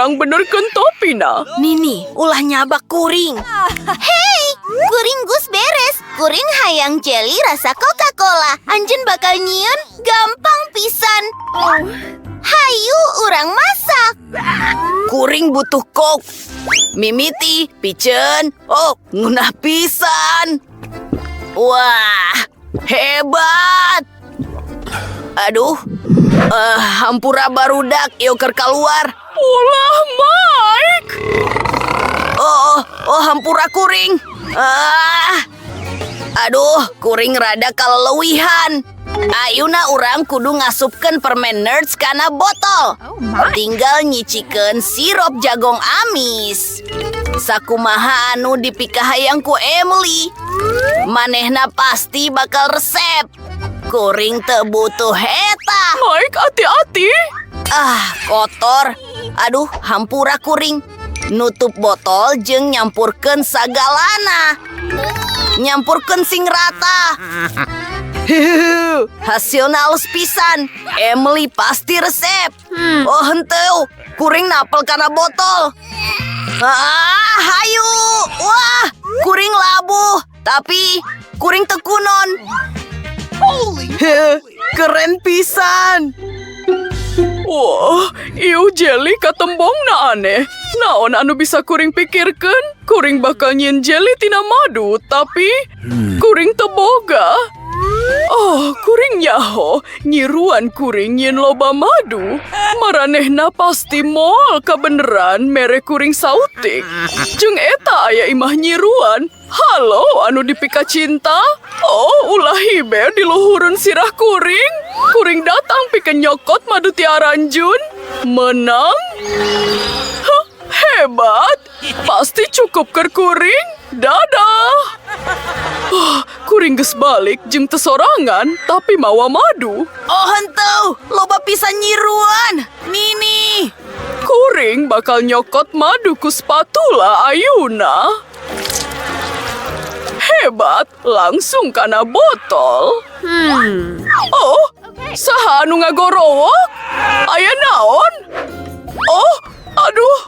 urang benerkeun topina. Nini, ulah nyabak kuring. Hei, kuring gus beres. Kuring hayang jelly rasa Coca-Cola. Anjeun bakal nyieun gampang pisan. Hayu, urang masak. Kuring butuh Coke. Mimiti, piceun. Oh, ngunah pisan. Wah, hebat. Aduh, hampura barudak ieu keur kaluar. Ulah, Mike. Oh, hampura kuring. Aduh, kuring rada kaleuwihan. Ayeuna urang kudu ngasupkeun permen Nerds kana botol. Tinggal nyicikeun sirup jagong amis. Sakumaha anu dipikahayang ku Emily. Manehna pasti bakal resep. Kuring teu butuh eta. Mike, hati-hati. Kotor. Aduh, hampura kuring. Nutup botol jeung nyampurkeun sagalana. Nyampurkeun sing rata. Hasilna alus pisan. Emily pasti resep. Oh henteu, kuring napel kana botol. Hayu. Wah, kuring labuh. Tapi kuring teu kunon. Keren pisan. Wah, ieu jelly katembongna aneh. Naon anu bisa kuring pikirkeun? Kuring bakal nyieun jelly tina madu, tapi kuring teu boga. Oh, kuring nyaho, nyiruan kuring nyieun loba madu. Maranehna pasti moal kabeneran mere kuring sautik. Jeung eta aya imah nyiruan. Halo, anu dipika cinta? Oh, ulah hiber di luhurun sirah kuring. Kuring datang pikeun nyokot madu ti Aranjun. Menang? Hah, hebat. Pasti cukup keur kuring. Dadah. Kuring geus balik jeung teu sorangan, tapi mawa madu. Oh henteu, loba pisan nyiruan. Nini. Kuring bakal nyokot madu ku spatula ayeuna. Hebat, langsung kana botol. Oh, saha anu ngagorowok? Aya naon? Oh, aduh.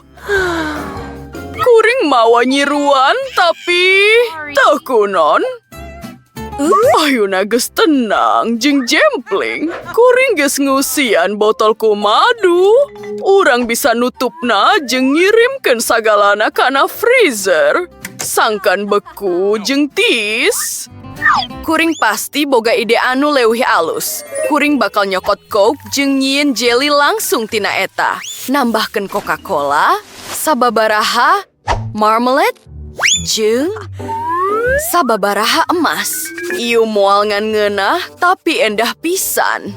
Kuring mawa nyiruan, tapi teu kunon. Ayeuna geus tenang jeung jempling. Kuring geus ngusian botol ku madu. Urang bisa nutupna jeung ngirimkeun sagalana kana freezer. Sangkan beku jeung tis. Kuring pasti boga ide anu leuwih alus. Kuring bakal nyokot Coke jeung nyieun jelly langsung tina eta. Nambahkeun Coca-Cola, sababaraha marmalade, jeung sababaraha emas. Ieu moal ngan ngeunah tapi endah pisan.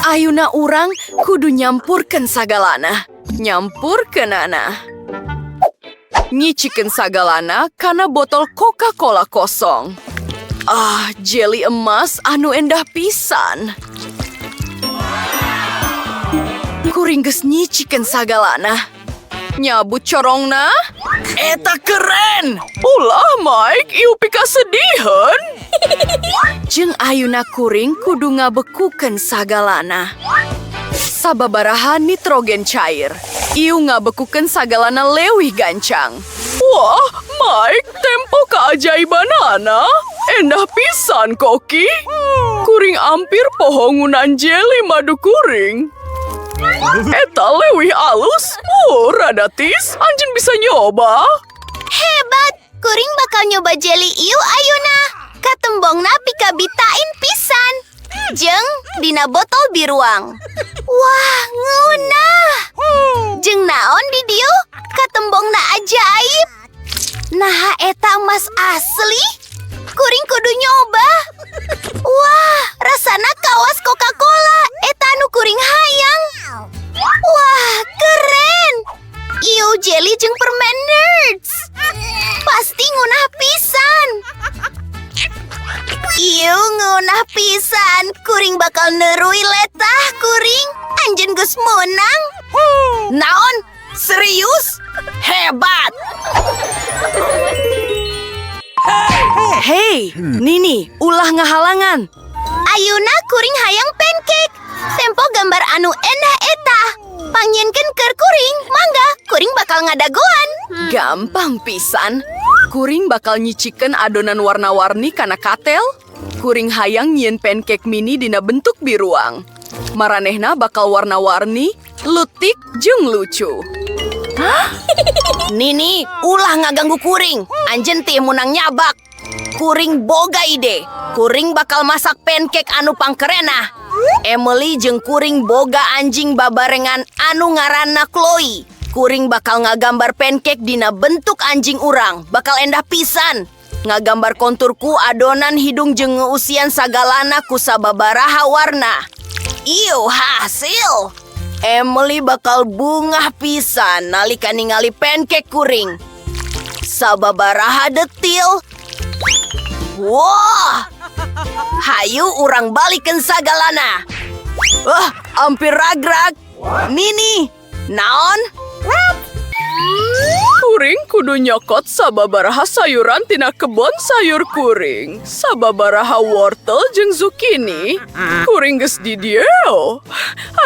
Ayeuna urang kudu nyampurkeun sagalana. Nyampurkeunana. Nyicikeun sagalana kana botol Coca-Cola kosong. Jelly emas anu endah pisan. Kuring geus nyicikeun sagalana. Nyabut corongna. Eta keren. Ulah, Mike, ieu pika sediheun. Jeung ayeuna kuring kudu ngabekukeun sagalana. Sababaraha nitrogen cair. Ieu ngabekukeun sagalana leuwih gancang. Wah, Mike, tempo keajaibanana. Endah pisan, Koki. Kuring ampir poho ngunan jelly madu kuring. Eta leuwih alus. Rada tis, anjeun bisa nyoba. Hebat, kuring bakal nyoba jelly ieu ayeuna. Katembongna pika bitain pisan. Jeung dina botol biruang. Wah, ngeunah. Jeung naon di dieu? Katembongna ajaib. Nah, eta emas asli. Kuring kudu nyoba. Wah, rasana kawas Coca-Cola. Eta anu kuring hayang. Wah, keren. Ieu jelly jeung permen Nerds. Pasti ngunah pisan. Ieu ngunah pisan. Kuring bakal neurui letah kuring. Anjeun geus meunang. Naon? Serius? Hebat! Hei, Nini, ulah ngahalangan. Ayeuna kuring hayang pancake. Tempo gambar anu endah eta. Pangieunkeun keur kuring. bakal ngadagoan. Gampang pisan. Kuring bakal nyicikeun adonan warna-warni kana katel. Kuring hayang nyieun pancake mini dina bentuk biruang. Maranehna bakal warna-warni, lutik, jeung lucu. Nini, ulah ngaganggu kuring. Anjen teh munang nyabak. Kuring boga ide. Kuring bakal masak pancake anu pangkerenah. Emily jeung kuring boga anjing babarengan anu ngaranna Chloe. Kuring bakal ngagambar pancake dina bentuk anjing urang. Bakal endah pisan. Ngagambar konturku adonan hidung jeung ngeusian sagalana ku sababaraha warna. Ieu hasil. Emily bakal bungah pisan nalika ningali pancake kuring. Sababaraha detil. Wah! Hayu urang balikeun sagalana. Ampir ragrag. Nini, naon? Kuring kudu nyokot sababaraha sayuran tina kebon sayur kuring. Sababaraha wortel jeung zucchini. Kuring geus di dieu.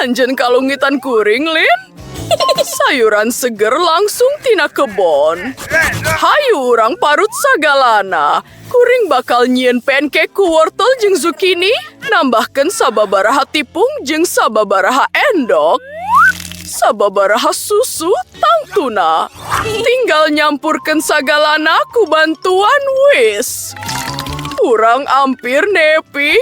Anjeun kalungitan kuring, Lin. Sayuran seger langsung tina kebon. Hayu urang parut sagalana. Kuring bakal nyieun pancake ku wortel jeung zucchini. Nambahkeun sababaraha tipung jeung sababaraha endog. Sababaraha susu tangtuna. Tinggal nyampurkeun sagalana ku bantuan whisk. Urang ampir nepi.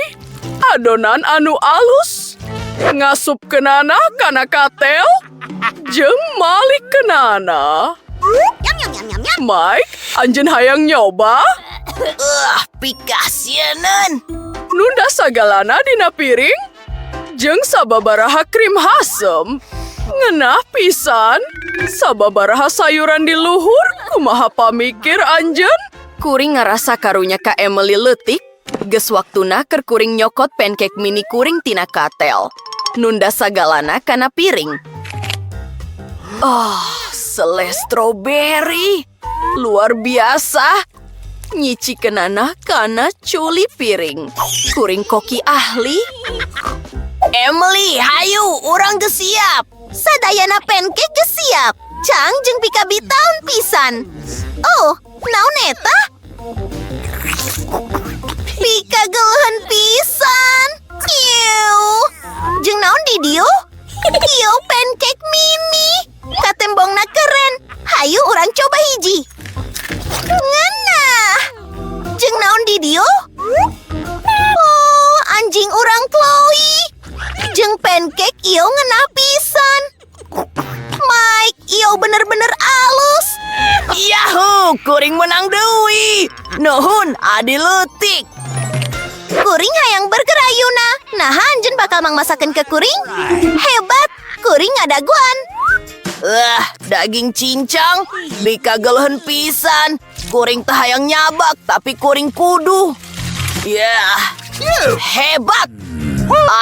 Adonan anu alus. Ngasupkeunana kana katel. Jeung malikeunana. Mike, anjeun hayang nyoba? Pikasieun. Nunda sagalana dina piring. Jeung sababaraha krim hasem. Ngeunah pisan. Sababaraha sayuran di luhur. Kumaha pamikir anjeun? Kuring ngarasa karunya ka Emily leutik. Geus waktuna keur kuring nyokot pancake mini kuring tina katel. Nunda sagalana kana piring. Seleh strawberry. Luar biasa. Nyicikeunana kana culi piring. Kuring koki ahli. Emily, hayu, urang geus siap. Sadayana pancake geus siap. Cang jeung pikabi taun pisan. Oh, naon eta? Pika geuleun pisan. Ieu. Jeung naon di dieu? Ieu pancake mini. Katembongna keren. Hayu urang coba hiji. Ngeunah. Jeung naon di dieu? Oh, anjing urang Chloe. Jeung pancake ieu ngeunah pisan. Mike, ieu bener-bener alus. Yahoo, kuring menang deui. Nuhun, adi leutik. Kuring hayang burger ayeuna. Nah, anjeun bakal mangmasakeun ke kuring. Hebat, kuring ngadaguan. Daging cincang, bika geuleun pisan. Kuring teh hayang nyabak, tapi kuring kudu. Hebat.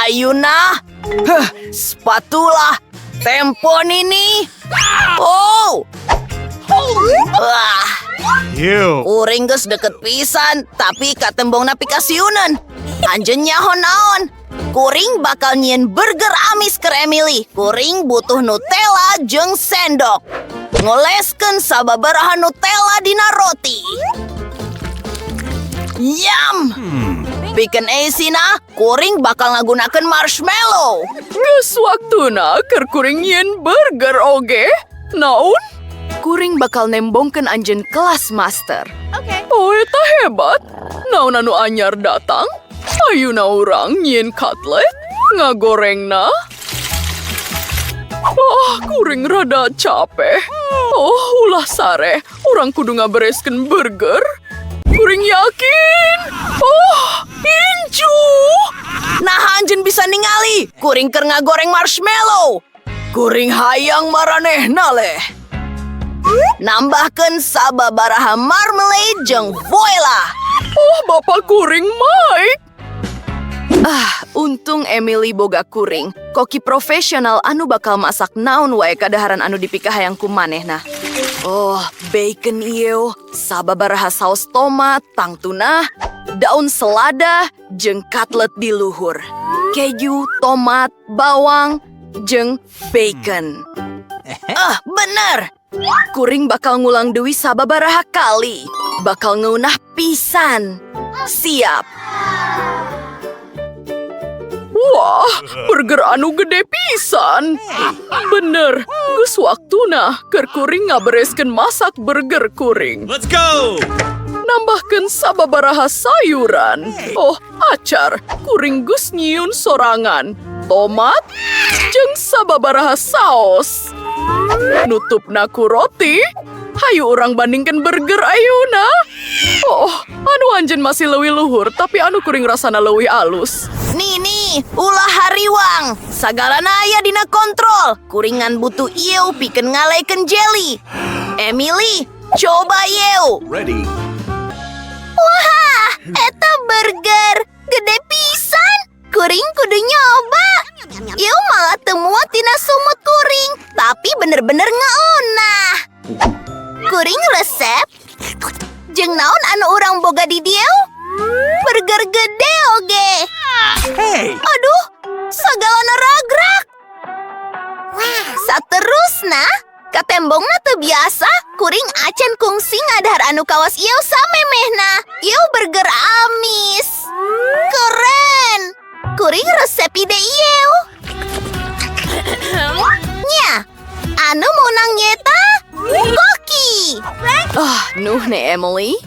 Ayeuna, spatula, tempo Nini. Oh. Kuring geus deket pisan, tapi katembongna pikasiuneun. Anjeun nyaho naon? Kuring bakal nyieun burger amis ke Emily. Kuring butuh Nutella jeung sendok. Ngoleskeun sababaraha Nutella dina roti. Yum! Bikin esina, kuring bakal ngagunakeun marshmallow. Geus waktuna keur kuring nyieun burger oge. Naon? Kuring bakal nembongkeun anjeun kelas master. Oh, eta hebat. Naon anu anyar datang? Ayeuna urang nyieun cutlet, ngagorengna. Kuring rada capek. Ulah sare, urang kudu ngabereskeun burger. Kuring yakin. Incu. Nah anjeun bisa ningali, kuring keur ngagoreng marshmallow. Kuring hayang maranehna leh. Nambahkeun sababaraha marmalade jeung voila. Bapak kuring Mike. Untung Emily boga kuring. Koki profesional anu bakal masak naon wae kadaharan anu dipikah hayang ku manehna. Bacon ieu, sababaraha saus tomat, tangtuna, daun selada, jeung cutlet di luhur. Keju, tomat, bawang, jeung bacon. Bener. Kuring bakal ngulang deui sababaraha kali. Bakal ngeunah pisan. Siap. Wah, burger anu gede pisan. Bener, geus waktuna keur kuring ngabereskeun masak burger kuring. Let's go! Nambahkeun sababaraha sayuran. Oh, acar, kuring geus nyieun sorangan. Tomat, jeung sababaraha saos. Nutupna ku roti. Hayu urang bandingkeun burger ayeuna. Oh, anu anjeun masih leuwih luhur, tapi anu kuring rasana leuwih alus. Nih, ulah hariwang. Sagalana aya dina kontrol. Kuringan butuh ieu pikeun ngalekeun jelly. Emily, coba yeu. Ready. Wah, eta burger gede pisan. Kuring kudu nyoba. Ieu malah temuat tina sumut kuring, tapi bener-bener ngeunah. Kuring resep? Jeung naon anu urang boga di dieu? Burger gede oge. Hey! Aduh, sagalana ragrak. Saterusna, katembongna teu biasa, kuring acan kungsi ngadahar anu kawas ieu samemehna. Ieu burger amis. Keren. Kuring resep ide ieu. Nya, anu munang nyeta Koki. Nuh ne Emily.